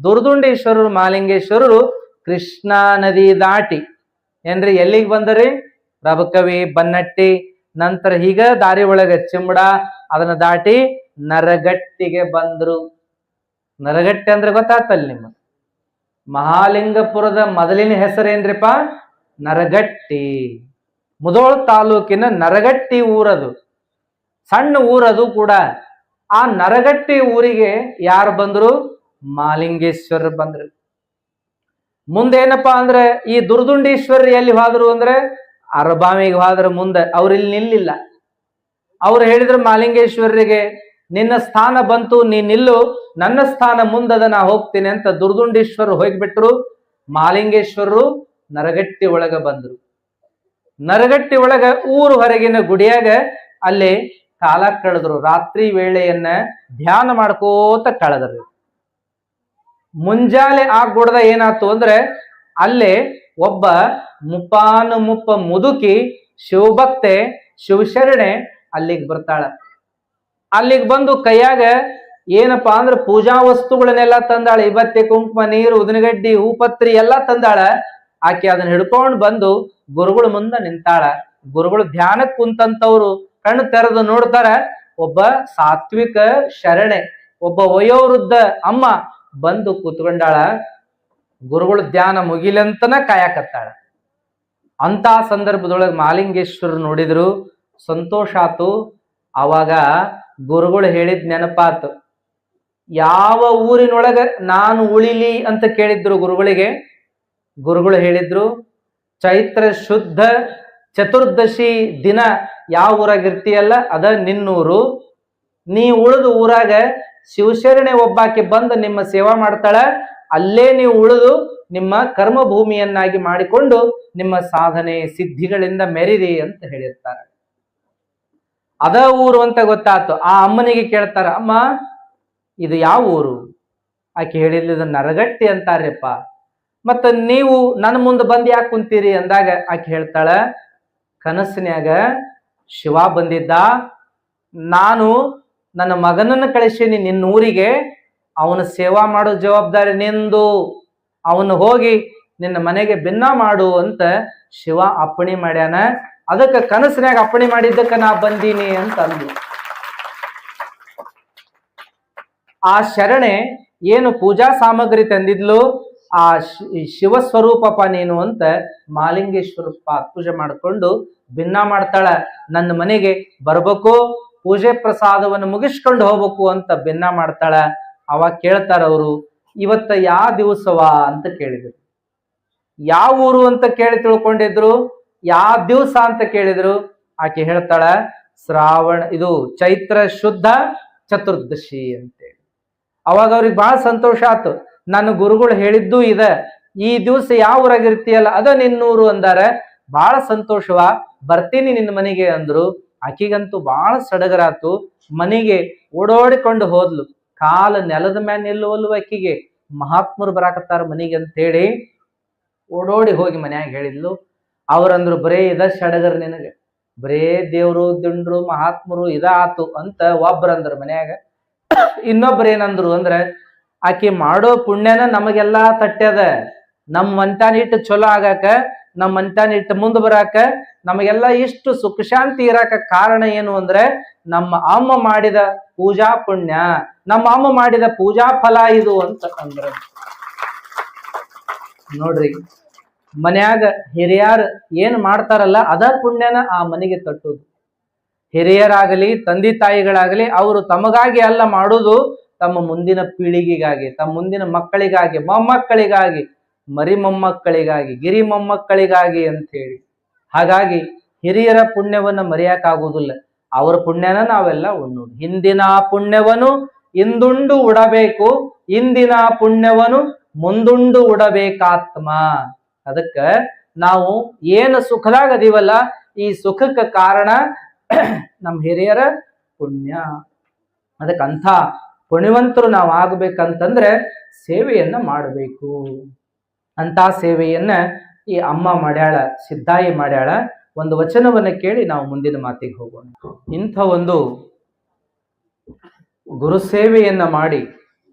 ದುರ್ದುಂಡೇಶ್ವರರು ಮಾಲಿಂಗೇಶ್ವರರು ಕೃಷ್ಣಾ ನದಿ ದಾಟಿ ಏನ್ರಿ ಎಲ್ಲಿಗೆ ಬಂದರಿ? ರಬಕವಿ, ಬನ್ನಟ್ಟಿ, ನಂತರ ಹೀಗ ದಾರಿ ಒಳಗ ಚಿಂಬಡ ಅದನ್ನ ದಾಟಿ ನರಗಟ್ಟಿಗೆ ಬಂದ್ರು. ನರಗಟ್ಟಿ ಅಂದ್ರೆ ಗೊತ್ತಾತಲ್ಲ ನಿಮ್ಮ ಮಹಾಲಿಂಗಪುರದ ಮೊದಲಿನ ಹೆಸರೇನ್ರಿಪ್ಪ? ನರಗಟ್ಟಿ. ಮುಧೋಳ ತಾಲೂಕಿನ ನರಗಟ್ಟಿ ಊರದು, ಸಣ್ಣ ಊರದು ಕೂಡ. ಆ ನರಗಟ್ಟಿ ಊರಿಗೆ ಯಾರು ಬಂದ್ರು? ಮಾಲಿಂಗೇಶ್ವರ ಬಂದ್ರು. ಮುಂದೇನಪ್ಪಾ ಅಂದ್ರೆ ಈ ದುರ್ದುಂಡೇಶ್ವರ ಎಲ್ಲಿ ಹೋದ್ರು ಅಂದ್ರೆ ಅರಬಾವಿಗೆ ಹೋದ್ರ. ಮುಂದೆ ಅವ್ರು ಇಲ್ಲಿ ನಿಲ್ಲಿಲ್ಲ. ಅವ್ರು ಹೇಳಿದ್ರು ಮಾಲಿಂಗೇಶ್ವರರಿಗೆ, ನಿನ್ನ ಸ್ಥಾನ ಬಂತು, ನೀ ನಿಲ್ಲು, ನನ್ನ ಸ್ಥಾನ ಮುಂದದ, ನಾ ಹೋಗ್ತೀನಿ ಅಂತ ದುರ್ದುಂಡೇಶ್ವರ ಹೋಗ್ಬಿಟ್ರು. ಮಾಲಿಂಗೇಶ್ವರರು ನರಗಟ್ಟಿ ಒಳಗ ಬಂದ್ರು. ನರಗಟ್ಟಿ ಒಳಗ ಊರು ಹೊರಗಿನ ಗುಡಿಯಾಗ ಅಲ್ಲಿ ಕಾಲ ಕಳೆದ್ರು. ರಾತ್ರಿ ವೇಳೆಯನ್ನ ಧ್ಯಾನ ಮಾಡ್ಕೋತ ಕಳೆದ್ರು. ಮುಂಜಾನೆ ಆಗ್ಬಿಡ್ದ ಏನಾಯ್ತು ಅಂದ್ರೆ ಅಲ್ಲೇ ಒಬ್ಬ ಮುಪ್ಪ ಮುದುಕಿ ಶಿವಭಕ್ತೆ ಶಿವಶರಣೆ ಅಲ್ಲಿಗೆ ಬರ್ತಾಳ. ಅಲ್ಲಿಗೆ ಬಂದು ಕೈಯಾಗ ಏನಪ್ಪಾ ಅಂದ್ರೆ ಪೂಜಾ ವಸ್ತುಗಳನ್ನೆಲ್ಲ ತಂದಾಳ. ಇವತ್ತೆ, ಕುಂಕುಮ, ನೀರು, ಉದಿನಗಡ್ಡಿ, ಹೂಪತ್ರಿ ಎಲ್ಲ ತಂದಾಳ. ಆಕೆ ಅದನ್ನ ಹಿಡ್ಕೊಂಡು ಬಂದು ಗುರುಗಳ ಮುಂದೆ ನಿಂತಾಳ. ಗುರುಗಳು ಧ್ಯಾನಕ್ಕೆ ಕುಂತಂತವ್ರು ಕಣ್ಣು ತೆರೆದು ನೋಡ್ತಾರ. ಒಬ್ಬ ಸಾತ್ವಿಕ ಶರಣೆ, ಒಬ್ಬ ವಯೋವೃದ್ಧ ಅಮ್ಮ ಬಂದು ಕೂತ್ಕೊಂಡಾಳ. ಗುರುಗಳು ಧ್ಯಾನ ಮುಗಿಲಂತನ ಕಾಯಕತ್ತಾಳ. ಅಂತ ಸಂದರ್ಭದೊಳಗೆ ಮಾಲಿಂಗೇಶ್ವರ ನೋಡಿದ್ರು, ಸಂತೋಷ ಆತು. ಅವಾಗ ಗುರುಗಳು ಹೇಳಿದ್ ನೆನಪಾತು. ಯಾವ ಊರಿನೊಳಗ ನಾನು ಉಳಿಲಿ ಅಂತ ಕೇಳಿದ್ರು ಗುರುಗಳಿಗೆ. ಗುರುಗಳು ಹೇಳಿದ್ರು, ಚೈತ್ರ ಶುದ್ಧ ಚತುರ್ದಶಿ ದಿನ ಯಾವ ಊರಾಗಿರ್ತೀಯಲ್ಲ ಅದ ನಿನ್ನೂರು. ನೀ ಉಳಿದು ಊರಾಗ ಶಿವಶರಣೆ ಒಬ್ಬಾಕೆ ಬಂದು ನಿಮ್ಮ ಸೇವಾ ಮಾಡ್ತಾಳ. ಅಲ್ಲೇ ನೀವು ಉಳಿದು ನಿಮ್ಮ ಕರ್ಮ ಭೂಮಿಯನ್ನಾಗಿ ಮಾಡಿಕೊಂಡು ನಿಮ್ಮ ಸಾಧನೆ ಸಿದ್ಧಿಗಳಿಂದ ಮೆರಿರಿ ಅಂತ ಹೇಳಿರ್ತಾರೆ. ಅದ ಊರು ಅಂತ ಗೊತ್ತಾಯ್ತು. ಆ ಅಮ್ಮನಿಗೆ ಕೇಳ್ತಾರ, ಅಮ್ಮ ಇದು ಯಾವ ಊರು? ಆಕೆ ಹೇಳಿದ ನರಗಟ್ಟಿ ಅಂತಾರ್ಯಪ್ಪ. ಮತ್ತ ನೀವು ನನ್ನ ಮುಂದೆ ಬಂದು ಯಾಕೆ ಕುಂತೀರಿ ಅಂದಾಗ ಆಕೆ ಹೇಳ್ತಾಳ, ಕನಸಿನ್ಯಾಗ ಶಿವ ಬಂದಿದ್ದ, ನಾನು ನನ್ನ ಮಗನನ್ನು ಕಳಿಸೀನಿ ನಿನ್ನ ಊರಿಗೆ, ಅವನ ಸೇವಾ ಮಾಡೋ ಜವಾಬ್ದಾರಿ ನಿಂದು, ಅವನು ಹೋಗಿ ನಿನ್ನ ಮನೆಗೆ ಭಿನ್ನ ಮಾಡು ಅಂತ ಶಿವ ಅಪ್ಪಣೆ ಮಾಡ್ಯಾನ. ಅದಕ್ಕೆ ಕನಸಿನ್ಯಾಗ ಅಪ್ಪಣೆ ಮಾಡಿದ್ದಕ್ಕೆ ನಾ ಬಂದೀನಿ ಅಂತ ಅಂದ್ಲು. ಆ ಶರಣೆ ಏನು ಪೂಜಾ ಸಾಮಗ್ರಿ ತಂದಿದ್ಲು, ಆ ಶಿವಸ್ವರೂಪಪ್ಪ ನೀನು ಅಂತ ಮಾಲಿಂಗೇಶ್ವರ ಪೂಜೆ ಮಾಡಿಕೊಂಡು ಭಿನ್ನ ಮಾಡ್ತಾಳ. ನನ್ನ ಮನೆಗೆ ಬರ್ಬೇಕು, ಪೂಜೆ ಪ್ರಸಾದವನ್ನು ಮುಗಿಸ್ಕೊಂಡು ಹೋಗ್ಬೇಕು ಅಂತ ಭಿನ್ನ ಮಾಡ್ತಾಳ. ಅವಾಗ ಕೇಳ್ತಾರ ಅವರು, ಇವತ್ತ ಯಾವ ದಿವಸವಾ ಅಂತ ಕೇಳಿದ್ರು. ಯಾವ ಊರು ಅಂತ ಕೇಳಿ ತಿಳ್ಕೊಂಡಿದ್ರು. ಯಾವ ದಿವಸ ಅಂತ ಕೇಳಿದ್ರು. ಆಕೆ ಹೇಳ್ತಾಳ, ಇದು ಚೈತ್ರ ಶುದ್ಧ ಚತುರ್ದಶಿ ಅಂತೇಳಿ. ಅವಾಗ ಅವ್ರಿಗೆ ಬಹಳ ಸಂತೋಷ ಆಯ್ತು. ನನ್ನ ಗುರುಗಳು ಹೇಳಿದ್ದು ಇದೆ, ಈ ದಿವಸ ಯಾವ ಊರಾಗಿರ್ತೀಯಲ್ಲ ಅದ ನಿನ್ನೂರು ಅಂದಾರ. ಬಹಳ ಸಂತೋಷವ, ಬರ್ತೀನಿ ನಿನ್ನ ಮನೆಗೆ ಅಂದ್ರು. ಆಕಿಗಂತೂ ಬಹಳ ಸಡಗರಾತು. ಮನೆಗೆ ಓಡೋಡಿಕೊಂಡು ಹೋದ್ಲು. ಕಾಲ ನೆಲದ ಮ್ಯಾಲ ನಿಲ್ಲುವಲ್ವ ಆಕಿಗೆ. ಮಹಾತ್ಮರು ಬರಾಕತ್ತಾರ ಮನೆಗೆ ಅಂತ ಹೇಳಿ ಓಡೋಡಿ ಹೋಗಿ ಮನ್ಯಾಗ ಹೇಳಿದ್ಲು. ಅವ್ರಂದ್ರು, ಬರೇ ಇದ ಸಡಗರ ನಿನಗೆ, ಬರೇ ದೇವ್ರು ದಿಂಡ್ರು ಮಹಾತ್ಮರು ಇದ ಆತು ಅಂತ ಒಬ್ರಂದ್ರು ಮನ್ಯಾಗ. ಇನ್ನೊಬ್ರು ಏನಂದ್ರು ಅಂದ್ರೆ, ಆಕಿ ಮಾಡೋ ಪುಣ್ಯನ ನಮಗೆಲ್ಲಾ ತಟ್ಟ್ಯದ. ನಮ್ ಮಂತಾನ ಇಟ್ಟು ಚಲೋ ಆಗಾಕ, ನಮ್ ಮಂತಾನ ಇಟ್ಟು ಮುಂದೆ ಬರಾಕ, ನಮಗೆಲ್ಲ ಇಷ್ಟು ಸುಖ ಶಾಂತಿ ಇರಾಕ ಕಾರಣ ಏನು ಅಂದ್ರೆ ನಮ್ಮ ಅಮ್ಮ ಮಾಡಿದ ಪೂಜಾ ಪುಣ್ಯ, ನಮ್ಮ ಅಮ್ಮ ಮಾಡಿದ ಪೂಜಾ ಫಲ ಇದು ಅಂತ ಅಂದ್ರ. ನೋಡ್ರಿ, ಮನ್ಯಾಗ ಹಿರಿಯರು ಏನ್ ಮಾಡ್ತಾರಲ್ಲ ಅದ ಪುಣ್ಯನ ಆ ಮನೆಗೆ ತಟ್ಟುದು. ಹಿರಿಯರಾಗಲಿ ತಂದೆ ತಾಯಿಗಳಾಗಲಿ ಅವರು ತಮಗಾಗಿ ಅಲ್ಲ ಮಾಡುವುದು, ತಮ್ಮ ಮುಂದಿನ ಪೀಳಿಗೆಗಾಗಿ, ತಮ್ಮ ಮುಂದಿನ ಮಕ್ಕಳಿಗಾಗಿ, ಮೊಮ್ಮಕ್ಕಳಿಗಾಗಿ, ಮರಿ ಮೊಮ್ಮಕ್ಕಳಿಗಾಗಿ, ಗಿರಿ ಮೊಮ್ಮಕ್ಕಳಿಗಾಗಿ ಅಂತ ಹೇಳಿ. ಹಾಗಾಗಿ ಹಿರಿಯರ ಪುಣ್ಯವನ್ನ ಮರೆಯಕ್ಕಾಗುವುದಿಲ್ಲ. ಅವರ ಪುಣ್ಯನ ನಾವೆಲ್ಲ ಉಣ್ಣೋದು. ಹಿಂದಿನ ಪುಣ್ಯವನ್ನು ಇಂದುಂಡು ಉಡಬೇಕು, ಇಂದಿನ ಪುಣ್ಯವನ್ನು ಮುಂದುಂಡು ಉಡಬೇಕಾತ್ಮ. ಅದಕ್ಕ ನಾವು ಏನು ಸುಖದಾಗ ಅದೀವಲ್ಲ, ಈ ಸುಖಕ್ಕೆ ಕಾರಣ ನಮ್ಮ ಹಿರಿಯರ ಪುಣ್ಯ. ಅದಕ್ಕಂಥ ಪುಣ್ಯವಂತರು ನಾವು ಆಗ್ಬೇಕಂತಂದ್ರೆ ಸೇವೆಯನ್ನ ಮಾಡಬೇಕು. ಅಂತ ಸೇವೆಯನ್ನ ಈ ಅಮ್ಮ ಮಾಡ್ಯಾಳ, ಸಿದ್ದಾಯಿ ಮಾಡ್ಯಾಳ. ಒಂದು ವಚನವನ್ನ ಕೇಳಿ ನಾವು ಮುಂದಿನ ಮಾತಿಗೆ ಹೋಗೋಣ. ಇಂಥ ಒಂದು ಗುರು ಸೇವೆಯನ್ನ ಮಾಡಿ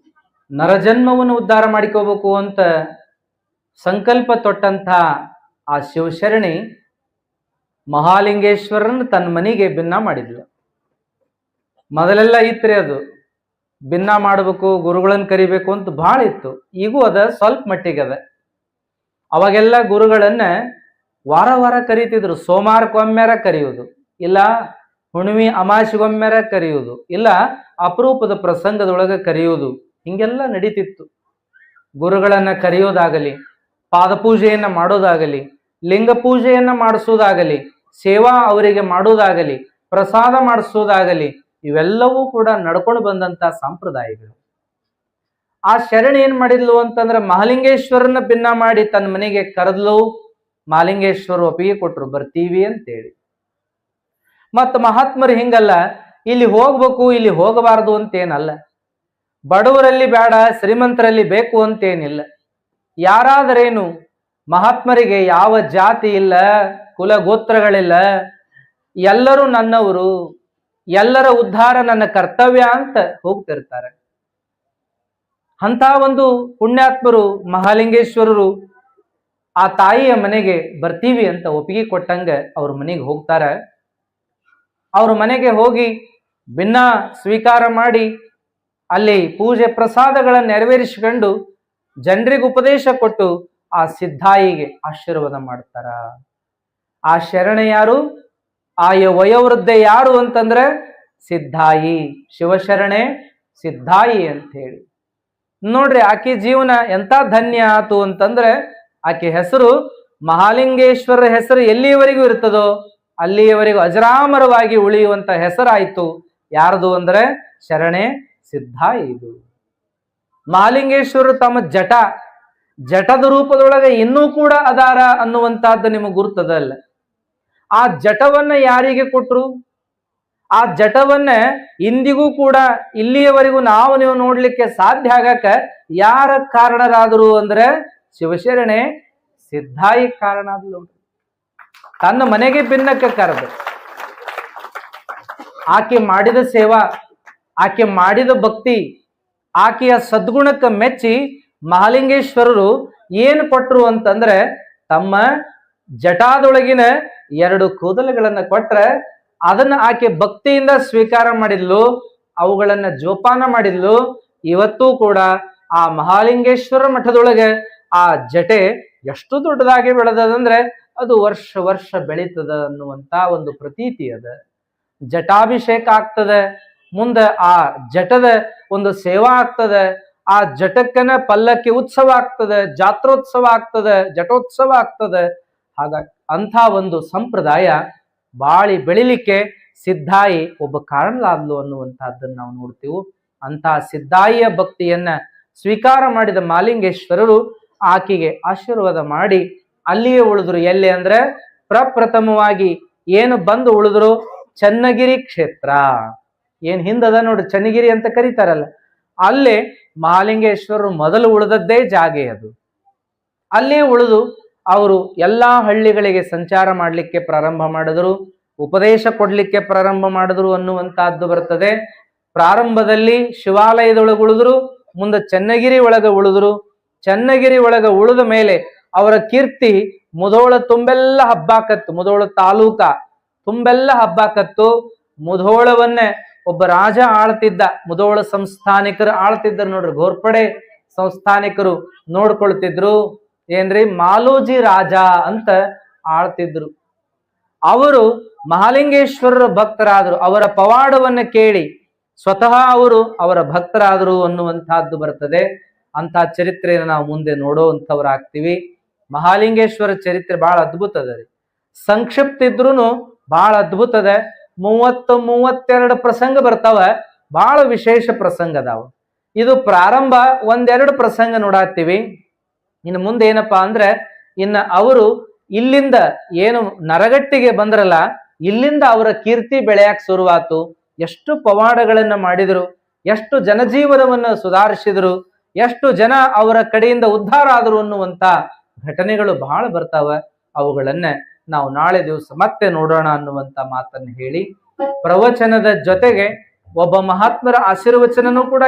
ನರಜನ್ಮವನ್ನು ಉದ್ಧಾರ ಮಾಡಿಕೋಬೇಕು ಅಂತ ಸಂಕಲ್ಪ ತೊಟ್ಟಂಥ ಆ ಶಿವಶರಣಿ ಮಹಾಲಿಂಗೇಶ್ವರನ ತನ್ನ ಮನೆಗೆ ಭಿನ್ನ ಮಾಡಿದ್ಲು. ಮೊದಲೆಲ್ಲ ಇತ್ರಿ ಅದು, ಭಿನ್ನ ಮಾಡಬೇಕು, ಗುರುಗಳನ್ನ ಕರಿಬೇಕು ಅಂತ ಬಹಳ ಇತ್ತು. ಈಗೂ ಅದ ಸ್ವಲ್ಪ ಮಟ್ಟಿಗೆ ಅದ. ಅವಾಗೆಲ್ಲ ಗುರುಗಳನ್ನ ವಾರ ವಾರ ಕರೀತಿದ್ರು. ಸೋಮವಾರಕ್ಕೊಮ್ಮೆರ ಕರೆಯುವುದು, ಇಲ್ಲ ಹುಣ್ಣಿಮೆ ಅಮಾಸಿಗೊಮ್ಮೆರ ಕರೆಯುವುದು, ಇಲ್ಲ ಅಪರೂಪದ ಪ್ರಸಂಗದೊಳಗೆ ಕರೆಯುವುದು, ಹಿಂಗೆಲ್ಲ ನಡೀತಿತ್ತು. ಗುರುಗಳನ್ನ ಕರೆಯೋದಾಗಲಿ, ಪಾದಪೂಜೆಯನ್ನ ಮಾಡೋದಾಗಲಿ, ಲಿಂಗ ಪೂಜೆಯನ್ನ ಮಾಡಿಸೋದಾಗಲಿ, ಸೇವಾ ಅವರಿಗೆ ಮಾಡೋದಾಗಲಿ, ಪ್ರಸಾದ ಮಾಡಿಸೋದಾಗಲಿ, ಇವೆಲ್ಲವೂ ಕೂಡ ನಡ್ಕೊಂಡು ಬಂದಂತ ಸಂಪ್ರದಾಯಗಳು. ಆ ಶರಣಿ ಏನ್ ಮಾಡಿದ್ಲು ಅಂತಂದ್ರೆ ಮಹಾಲಿಂಗೇಶ್ವರನ ಭಿನ್ನ ಮಾಡಿ ತನ್ನ ಮನೆಗೆ ಕರೆದ್ಲು. ಮಹಾಲಿಂಗೇಶ್ವರ ಒಪ್ಪಿಗೆ ಕೊಟ್ರು, ಬರ್ತೀವಿ ಅಂತೇಳಿ. ಮತ್ತ ಮಹಾತ್ಮರು ಹಿಂಗಲ್ಲ, ಇಲ್ಲಿ ಹೋಗ್ಬೇಕು ಇಲ್ಲಿ ಹೋಗಬಾರದು ಅಂತೇನಲ್ಲ, ಬಡವರಲ್ಲಿ ಬೇಡ ಶ್ರೀಮಂತರಲ್ಲಿ ಬೇಕು ಅಂತೇನಿಲ್ಲ. ಯಾರಾದರೇನು, ಮಹಾತ್ಮರಿಗೆ ಯಾವ ಜಾತಿ ಇಲ್ಲ, ಕುಲ ಗೋತ್ರಗಳಿಲ್ಲ, ಎಲ್ಲರೂ ನನ್ನವರು, ಎಲ್ಲರ ಉದ್ಧಾರ ನನ್ನ ಕರ್ತವ್ಯ ಅಂತ ಹೋಗ್ತಿರ್ತಾರೆ. ಅಂತ ಒಂದು ಪುಣ್ಯಾತ್ಮರು ಮಹಾಲಿಂಗೇಶ್ವರರು ಆ ತಾಯಿಯ ಮನೆಗೆ ಬರ್ತೀವಿ ಅಂತ ಒಪ್ಪಿಗೆ ಕೊಟ್ಟಂಗ ಅವ್ರ ಮನೆಗೆ ಹೋಗ್ತಾರ. ಅವ್ರ ಮನೆಗೆ ಹೋಗಿ ಭಿನ್ನ ಸ್ವೀಕಾರ ಮಾಡಿ ಅಲ್ಲಿ ಪೂಜೆ ಪ್ರಸಾದಗಳನ್ನು ನೆರವೇರಿಸಿಕೊಂಡು ಜನರಿಗೆ ಉಪದೇಶ ಕೊಟ್ಟು ಆ ಸಿದ್ಧಾಯಿಗೆ ಆಶೀರ್ವಾದ ಮಾಡ್ತಾರ. ಆ ಶರಣೆ ಯಾರು? ಆ ವಯೋವೃದ್ಧೆ ಯಾರು ಅಂತಂದ್ರೆ ಸಿದ್ಧಾಯಿ, ಶಿವಶರಣೆ ಸಿದ್ಧಾಯಿ ಅಂತ ಹೇಳಿ. ನೋಡ್ರಿ ಆಕೆ ಜೀವನ ಎಂತ ಧನ್ಯ ಆತು ಅಂತಂದ್ರೆ ಆಕೆ ಹೆಸರು ಮಹಾಲಿಂಗೇಶ್ವರ ಹೆಸರು ಎಲ್ಲಿಯವರೆಗೂ ಇರ್ತದೋ ಅಲ್ಲಿಯವರೆಗೂ ಅಜರಾಮರವಾಗಿ ಉಳಿಯುವಂತ ಹೆಸರಾಯ್ತು. ಯಾರದು ಅಂದ್ರೆ ಶರಣೆ ಸಿದ್ಧಾಯಿ. ಇದು ಮಹಾಲಿಂಗೇಶ್ವರರು ತಮ್ಮ ಜಟದ ರೂಪದೊಳಗೆ ಇನ್ನೂ ಕೂಡ ಅದಾರ ಅನ್ನುವಂತಹದ್ದು ನಿಮಗೆ ಗುರುತದಲ್ಲ. ಆ ಜಟವನ್ನ ಯಾರಿಗೆ ಕೊಟ್ರು? ಆ ಜಟವನ್ನ ಇಂದಿಗೂ ಕೂಡ ಇಲ್ಲಿಯವರೆಗೂ ನೀವು ನೋಡ್ಲಿಕ್ಕೆ ಸಾಧ್ಯ ಆಗಕ ಯಾರ ಕಾರಣರಾದರು ಅಂದ್ರೆ ಶಿವಶರಣೆ ಸಿದ್ಧಾಯಿ ಕಾರಣ ಆದ್ಲು. ತನ್ನ ಮನೆಗೆ ಭಿನ್ನಕ್ಕೆ ಕರೆದು ಆಕೆ ಮಾಡಿದ ಸೇವಾ, ಆಕೆ ಮಾಡಿದ ಭಕ್ತಿ, ಆಕೆಯ ಸದ್ಗುಣಕ್ಕೆ ಮೆಚ್ಚಿ ಮಹಾಲಿಂಗೇಶ್ವರರು ಏನು ಕೊಟ್ರು ಅಂತಂದ್ರೆ ತಮ್ಮ ಜಟಾದೊಳಗಿನ 2 ಕೂದಲುಗಳನ್ನ ಕೊಟ್ರೆ ಅದನ್ನ ಆಕೆ ಭಕ್ತಿಯಿಂದ ಸ್ವೀಕಾರ ಮಾಡಿದ್ಲು, ಅವುಗಳನ್ನ ಜೋಪಾನ ಮಾಡಿದ್ಲು. ಇವತ್ತೂ ಕೂಡ ಆ ಮಹಾಲಿಂಗೇಶ್ವರ ಮಠದೊಳಗೆ ಆ ಜಟೆ ಎಷ್ಟು ದೊಡ್ಡದಾಗಿ ಬೆಳೆದದಂದ್ರೆ ಅದು ವರ್ಷ ವರ್ಷ ಬೆಳೀತದ ಅನ್ನುವಂತ ಒಂದು ಪ್ರತೀತಿ ಅದ. ಜಟಾಭಿಷೇಕ ಆಗ್ತದೆ, ಮುಂದೆ ಆ ಜಟದ ಒಂದು ಸೇವಾ ಆಗ್ತದೆ, ಆ ಜಟಕ್ಕನ ಪಲ್ಲಕ್ಕಿ ಉತ್ಸವ ಆಗ್ತದೆ, ಜಾತ್ರೋತ್ಸವ ಆಗ್ತದೆ, ಜಟೋತ್ಸವ ಆಗ್ತದೆ. ಹಾಗಾಗಿ ಅಂಥ ಒಂದು ಸಂಪ್ರದಾಯ ಬಾಳಿ ಬೆಳಿಲಿಕ್ಕೆ ಸಿದ್ಧಾಯಿ ಒಬ್ಬ ಕಾರಣಲಾದ್ಲು ಅನ್ನುವಂತಹದ್ದನ್ನು ನಾವು ನೋಡ್ತೀವಿ. ಅಂತಹ ಸಿದ್ಧಾಯಿಯ ಭಕ್ತಿಯನ್ನ ಸ್ವೀಕಾರ ಮಾಡಿದ ಮಹಾಲಿಂಗೇಶ್ವರರು ಆಕೆಗೆ ಆಶೀರ್ವಾದ ಮಾಡಿ ಅಲ್ಲಿಯೇ ಉಳಿದ್ರು. ಎಲ್ಲಿ ಅಂದ್ರೆ ಪ್ರಪ್ರಥಮವಾಗಿ ಏನು ಬಂದು ಉಳಿದ್ರು ಚನ್ನಗಿರಿ ಕ್ಷೇತ್ರ. ಏನ್ ಹಿಂದದ ನೋಡಿ ಚನ್ನಗಿರಿ ಅಂತ ಕರೀತಾರಲ್ಲ, ಅಲ್ಲೇ ಮಹಾಲಿಂಗೇಶ್ವರರು ಮೊದಲು ಉಳಿದದ್ದೇ ಜಾಗೆ ಅದು. ಅಲ್ಲೇ ಉಳಿದು ಅವರು ಎಲ್ಲಾ ಹಳ್ಳಿಗಳಿಗೆ ಸಂಚಾರ ಮಾಡಲಿಕ್ಕೆ ಪ್ರಾರಂಭ ಮಾಡಿದ್ರು, ಉಪದೇಶ ಕೊಡ್ಲಿಕ್ಕೆ ಪ್ರಾರಂಭ ಮಾಡಿದ್ರು ಅನ್ನುವಂತಹದ್ದು ಬರ್ತದೆ. ಪ್ರಾರಂಭದಲ್ಲಿ ಶಿವಾಲಯದೊಳಗೆ ಉಳಿದ್ರು, ಮುಂದೆ ಚನ್ನಗಿರಿ ಒಳಗೆ ಉಳಿದ್ರು. ಚನ್ನಗಿರಿ ಒಳಗೆ ಉಳಿದ ಮೇಲೆ ಅವರ ಕೀರ್ತಿ ಮುಧೋಳ ತುಂಬೆಲ್ಲ ಹಬ್ಬಾಕತ್ತು. ಮುಧೋಳ ತಾಲೂಕ ತುಂಬೆಲ್ಲ ಹಬ್ಬಾಕತ್ತು. ಮುಧೋಳವನ್ನೇ ಒಬ್ಬ ರಾಜ ಆಳ್ತಿದ್ದ, ಮುಧೋಳ ಸಂಸ್ಥಾನಿಕರು ಆಳ್ತಿದ್ರು ನೋಡ್ರಿ, ಘೋರ್ಪಡೆ ಸಂಸ್ಥಾನಿಕರು ನೋಡ್ಕೊಳ್ತಿದ್ರು. ಏನ್ರಿ ಮಾಲೋಜಿ ರಾಜ ಅಂತ ಆಳ್ತಿದ್ರು. ಅವರು ಮಹಾಲಿಂಗೇಶ್ವರರ ಭಕ್ತರಾದರು. ಅವರ ಪವಾಡವನ್ನ ಕೇಳಿ ಸ್ವತಃ ಅವರು ಅವರ ಭಕ್ತರಾದರು ಅನ್ನುವಂತಹದ್ದು ಬರ್ತದೆ. ಅಂತ ಚರಿತ್ರೆಯನ್ನು ನಾವು ಮುಂದೆ ನೋಡುವಂಥವ್ರಾಗ್ತೀವಿ. ಮಹಾಲಿಂಗೇಶ್ವರ ಚರಿತ್ರೆ ಬಹಳ ಅದ್ಭುತ ಅದ ರೀ. ಸಂಕ್ಷಿಪ್ತ ಇದ್ರೂ ಬಹಳ ಅದ್ಭುತ ಅದ. 30-32 ಪ್ರಸಂಗ ಬರ್ತಾವ. ಬಹಳ ವಿಶೇಷ ಪ್ರಸಂಗ ಅದಾವ. ಇದು ಪ್ರಾರಂಭ 1-2 ಪ್ರಸಂಗ ನೋಡಾತ್ತೀವಿ. ಇನ್ನು ಮುಂದೆ ಏನಪ್ಪಾ ಅಂದ್ರೆ ಇನ್ನ ಅವರು ಇಲ್ಲಿಂದ ಏನು ನರಗಟ್ಟಿಗೆ ಬಂದ್ರಲ್ಲ, ಇಲ್ಲಿಂದ ಅವರ ಕೀರ್ತಿ ಬೆಳೆಯಕ್ ಶುರುವಾತು. ಎಷ್ಟು ಪವಾಡಗಳನ್ನ ಮಾಡಿದ್ರು, ಎಷ್ಟು ಜನಜೀವನವನ್ನು ಸುಧಾರಿಸಿದ್ರು, ಎಷ್ಟು ಜನ ಅವರ ಕಡೆಯಿಂದ ಉದ್ಧಾರ ಆದರು ಅನ್ನುವಂತ ಘಟನೆಗಳು ಬಹಳ ಬರ್ತಾವ. ಅವುಗಳನ್ನ ನಾವು ನಾಳೆ ದಿವಸ ಮತ್ತೆ ನೋಡೋಣ ಅನ್ನುವಂತ ಮಾತನ್ನು ಹೇಳಿ, ಪ್ರವಚನದ ಜೊತೆಗೆ ಒಬ್ಬ ಮಹಾತ್ಮರ ಆಶೀರ್ವಚನನೂ ಕೂಡ